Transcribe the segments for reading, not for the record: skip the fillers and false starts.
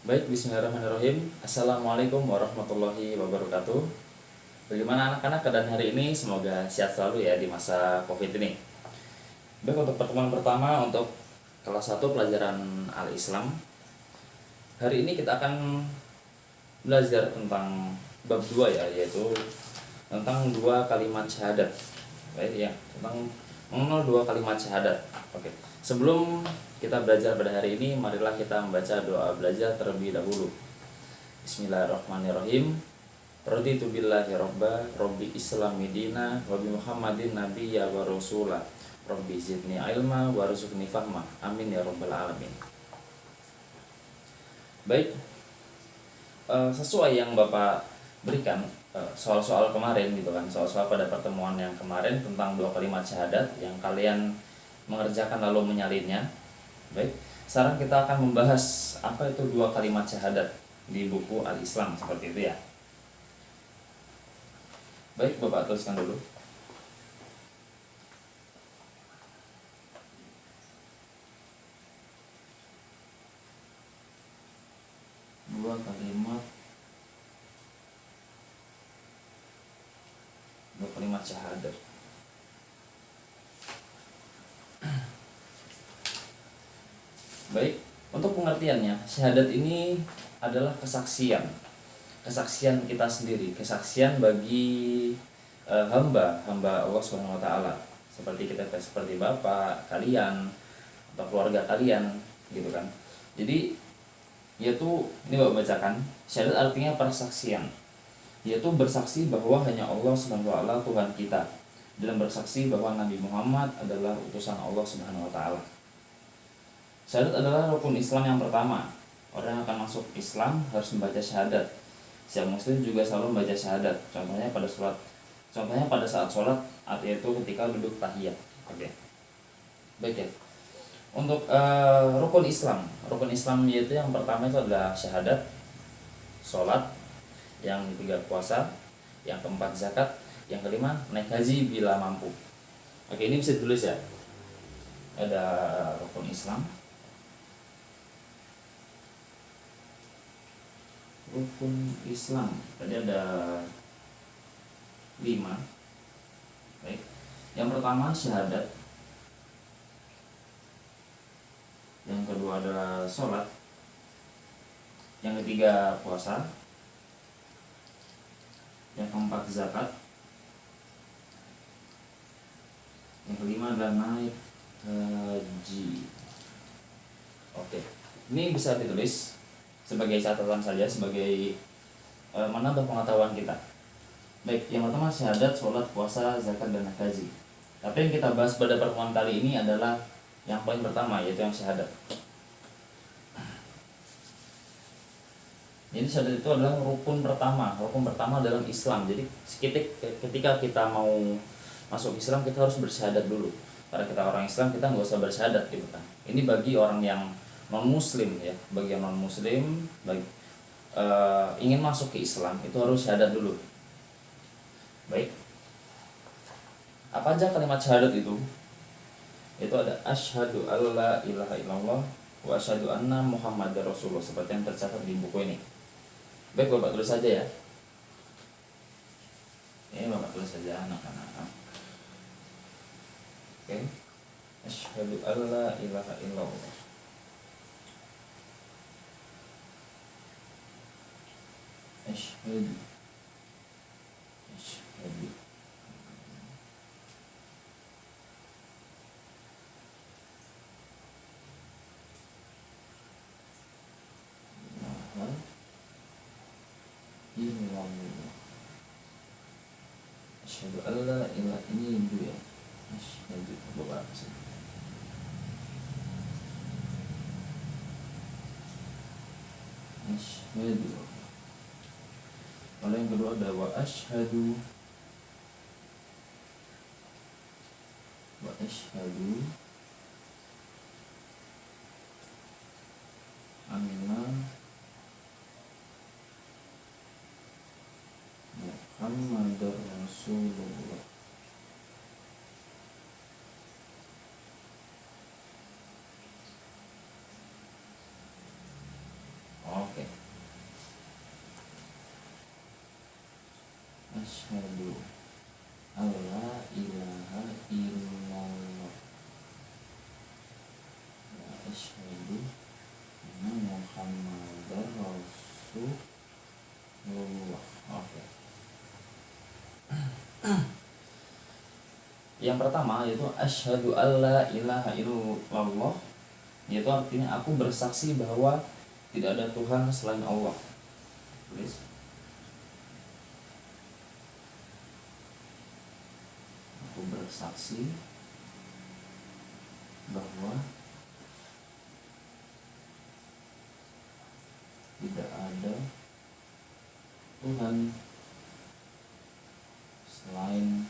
Baik, bismillahirrahmanirrahim. Assalamualaikum warahmatullahi wabarakatuh. Bagaimana anak-anak keadaan hari ini? Semoga sehat selalu ya di masa COVID ini. Baik, untuk pertemuan pertama untuk kelas 1 pelajaran Al-Islam. Hari ini kita akan belajar tentang bab 2 ya, yaitu tentang dua kalimat syahadat. Baik ya, tentang mengenal dua kalimat syahadat. Oke. Sebelum kita belajar pada hari ini, marilah kita membaca doa belajar terlebih dahulu. Bismillahirrahmanirrahim. Raditu billahi robba, robbi islami dina, wa bi muhammadin nabiyya wa rasula, robbi zidni ilma warzuqni fahma. Amin ya rabbal alamin. Baik, sesuai yang Bapak berikan soal-soal kemarin gitu kan, soal-soal pada pertemuan yang kemarin tentang dua kalimat syahadat yang kalian mengerjakan lalu menyalinnya. Baik, sekarang kita akan membahas apa itu dua kalimat syahadat di buku Al-Islam seperti itu ya. Baik, Bapak tuliskan dulu. Dua kalimat syahadat. Baik, untuk pengertiannya, syahadat ini adalah kesaksian kita sendiri, kesaksian bagi hamba Allah Subhanahu wa taala. Seperti seperti bapak kalian atau keluarga kalian gitu kan. Jadi yaitu ini Bapak bacakan, syahadat artinya persaksian, yaitu bersaksi bahwa hanya Allah Subhanahu wa taala Tuhan kita, dan bersaksi bahwa Nabi Muhammad adalah utusan Allah Subhanahu wa taala. Syahadat adalah rukun Islam yang pertama. Orang yang akan masuk Islam harus membaca syahadat. Setiap muslim juga selalu membaca syahadat. Contohnya pada saat sholat, yaitu ketika duduk tahiyat. Oke. Baik ya. Untuk rukun Islam yaitu yang pertama itu adalah syahadat, sholat, yang ketiga puasa, yang keempat zakat, yang kelima naik haji bila mampu. Oke, ini bisa ditulis ya. Ada rukun Islam, tadi ada 5. Baik. Yang pertama syahadat, yang kedua adalah sholat, yang ketiga puasa, yang keempat zakat, yang kelima adalah naik haji. Oke, ini bisa ditulis sebagai catatan saja, sebagai menambah pengetahuan kita. Baik, yang pertama syahadat, sholat, puasa, zakat, dan haji. Tapi yang kita bahas pada pertemuan kali ini adalah yang paling pertama, yaitu yang syahadat. Jadi syahadat itu adalah rukun pertama dalam Islam. Jadi ketika kita mau masuk Islam, kita harus bersyahadat dulu. Karena kita orang Islam, kita nggak usah bersyahadat gitu kan. Ini bagi orang yang non muslim ya, bagi yang non muslim, ingin masuk ke Islam itu harus syahadat dulu. Baik, apa aja kalimat syahadat itu? Itu ada asyhadu alla ilaha illallah wa asyhadu anna muhammadar rasulullah, seperti yang tercatat di buku ini. Baik, Bapak tulis saja ya. Ini Bapak tulis saja anak-anak. Oke, asyhadu alla ilaha illallah, asyhadu illallah, asyhadu alla ilaha ini dulu ya. Asyhadu beberapa saja. Asyhadu. Lalu yang kedua ada wa asyhadu anna Muhammadar Rasulullah. Oke. Yang pertama yaitu asyhadu alla ilaha illallah, yaitu artinya aku bersaksi bahwa tidak ada Tuhan selain Allah. Tulis. Aku bersaksi bahwa tidak ada Tuhan selain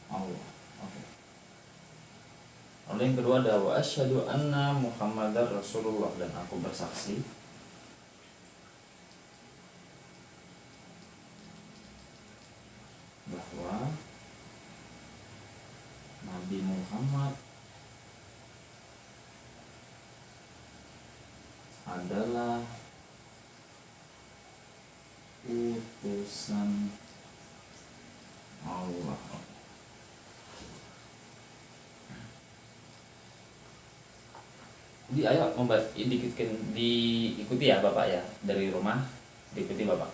Allah. Oke. Lalu yang kedua ada wa asyhadu anna Muhammadar Rasulullah, dan aku bersaksi bahwa Nabi Muhammad adalah utusan Allah. Jadi ayo diikuti ya Bapak ya, dari rumah diikuti Bapak.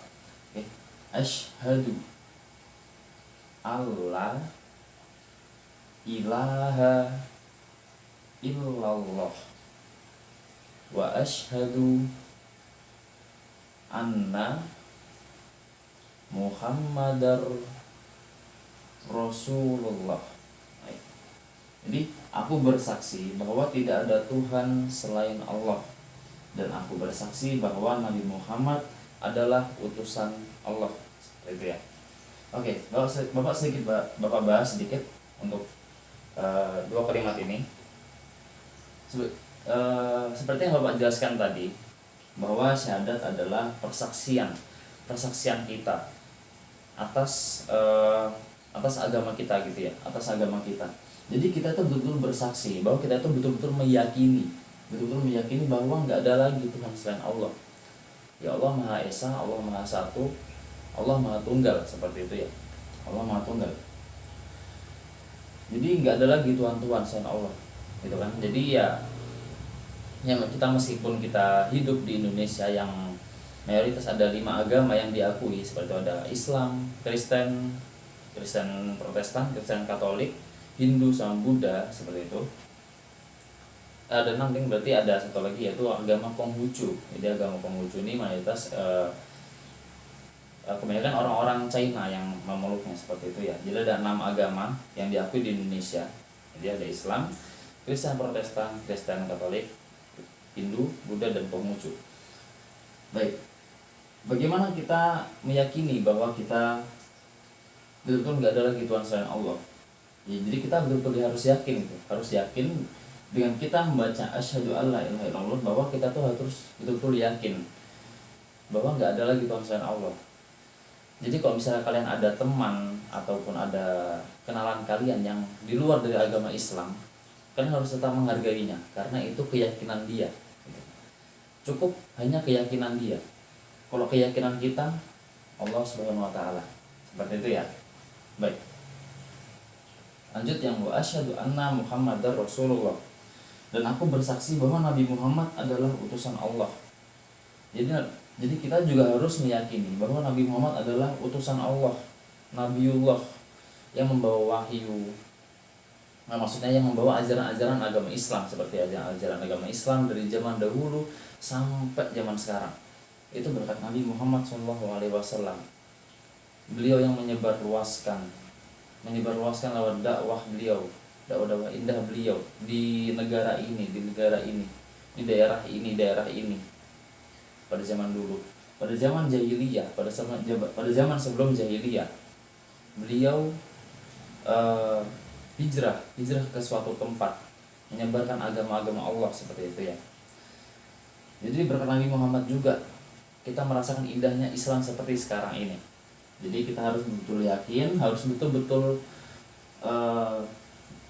Oke. Asyhadu alla ilaha illallah wa asyhadu anna Muhammadar Rasulullah. Jadi aku bersaksi bahwa tidak ada Tuhan selain Allah, dan aku bersaksi bahwa Nabi Muhammad adalah utusan Allah. Itu ya. Oke, Bapak sedikit Bapak bahas sedikit untuk dua kalimat ini. Seperti yang Bapak jelaskan tadi, bahwa syahadat adalah persaksian kita atas agama kita gitu ya, atas agama kita. Jadi kita itu betul-betul bersaksi bahwa kita itu betul-betul meyakini bahwa nggak ada lagi Tuhan selain Allah. Ya Allah Maha Esa, Allah Maha Satu, Allah Maha Tunggal, seperti itu ya. Allah Maha Tunggal. Jadi nggak ada lagi Tuhan selain Allah, gitu kan. Jadi ya kita meskipun kita hidup di Indonesia yang mayoritas ada 5 agama yang diakui, seperti ada Islam, Kristen Protestan, Kristen Katolik, Hindu sama Buddha, seperti itu. Dan nanti berarti ada satu lagi yaitu agama Konghucu. Jadi agama Konghucu ini mayoritas kebanyakan orang-orang China yang memeluknya, seperti itu ya. Jadi ada 6 agama yang diakui di Indonesia. Jadi ada Islam, Kristen Protestan, Kristen Katolik, Hindu, Buddha, dan Konghucu. Baik, bagaimana kita meyakini bahwa kita betul-betul nggak ada lagi Tuhan selain Allah? Ya, jadi kita betul-betul harus yakin dengan kita membaca asyhadu alla ilaha illallah, bahwa kita tuh harus betul-betul yakin bahwa nggak ada lagi Tuhan selain Allah. Jadi kalau misalnya kalian ada teman ataupun ada kenalan kalian yang di luar dari agama Islam, kalian harus tetap menghargainya, karena itu keyakinan dia. Cukup hanya keyakinan dia. Kalau keyakinan kita Allah Subhanahu wa taala. Seperti itu ya. Baik. Lanjut yang wa asyhadu anna Muhammadar Rasulullah, dan aku bersaksi bahwa Nabi Muhammad adalah utusan Allah. Jadi kita juga harus meyakini bahwa Nabi Muhammad adalah utusan Allah, Nabiullah, yang membawa wahyu. Nah, maksudnya yang membawa ajaran-ajaran agama Islam, seperti ajaran agama Islam dari zaman dahulu sampai zaman sekarang. Itu berkat Nabi Muhammad SAW. Beliau yang menyebarluaskan lewat dakwah beliau, dakwah indah beliau di negara ini, di daerah ini, pada zaman dulu, pada zaman jahiliyah, pada zaman sebelum jahiliyah, beliau hijrah ke suatu tempat, menyebarkan agama-agama Allah, seperti itu ya. Jadi berkat Nabi Muhammad juga kita merasakan indahnya Islam seperti sekarang ini. Jadi kita harus betul yakin, harus betul-betul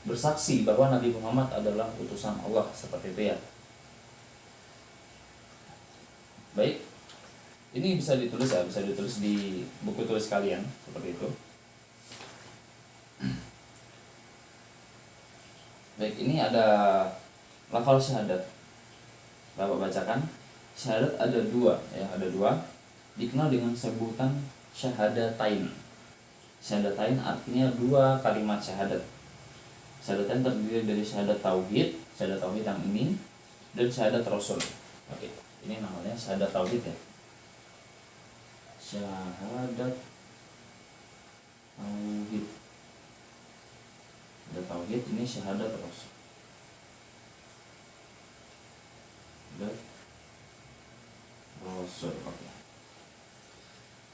bersaksi bahwa Nabi Muhammad adalah utusan Allah, seperti itu ya. Baik, ini bisa ditulis di buku tulis kalian, seperti itu. Baik, ini ada lafal syahadat. Bapak bacakan. Syahadat ada 2 ya, dikenal dengan sebutan syahadatain. Syahadatain artinya dua kalimat syahadat. Syahadatain terdiri dari syahadat tauhid yang ini, dan syahadat rasul. Oke, ini namanya syahadat tauhid ya. Syahadat tauhid. Syahadat tauhid ini syahadat rasul. Rasul. Oke.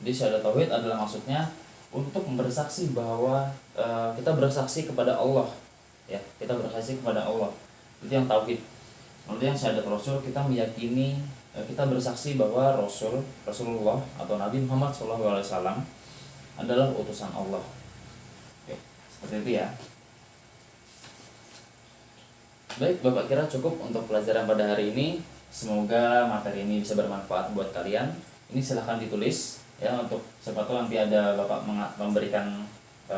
Jadi syahadat tauhid adalah maksudnya untuk bersaksi bahwa kita bersaksi kepada Allah, ya, kita bersaksi kepada Allah. Itu yang tauhid. Kemudian syahadat rasul kita meyakini, kita bersaksi bahwa Rasulullah atau Nabi Muhammad SAW adalah utusan Allah. Oke, seperti itu ya. Baik, Bapak kira cukup untuk pelajaran pada hari ini. Semoga materi ini bisa bermanfaat buat kalian. Ini silahkan ditulis ya, untuk siapa tahu nanti ada Bapak memberikan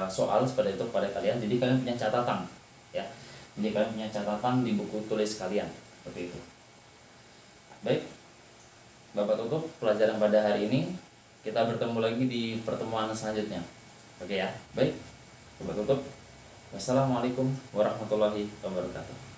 soal seperti itu kepada kalian. Jadi kalian punya catatan ya. Jadi kalian punya catatan di buku tulis kalian seperti itu. Baik, Bapak tutup pelajaran pada hari ini. Kita bertemu lagi di pertemuan selanjutnya. Oke ya. Baik, Bapak tutup. Wassalamualaikum warahmatullahi wabarakatuh.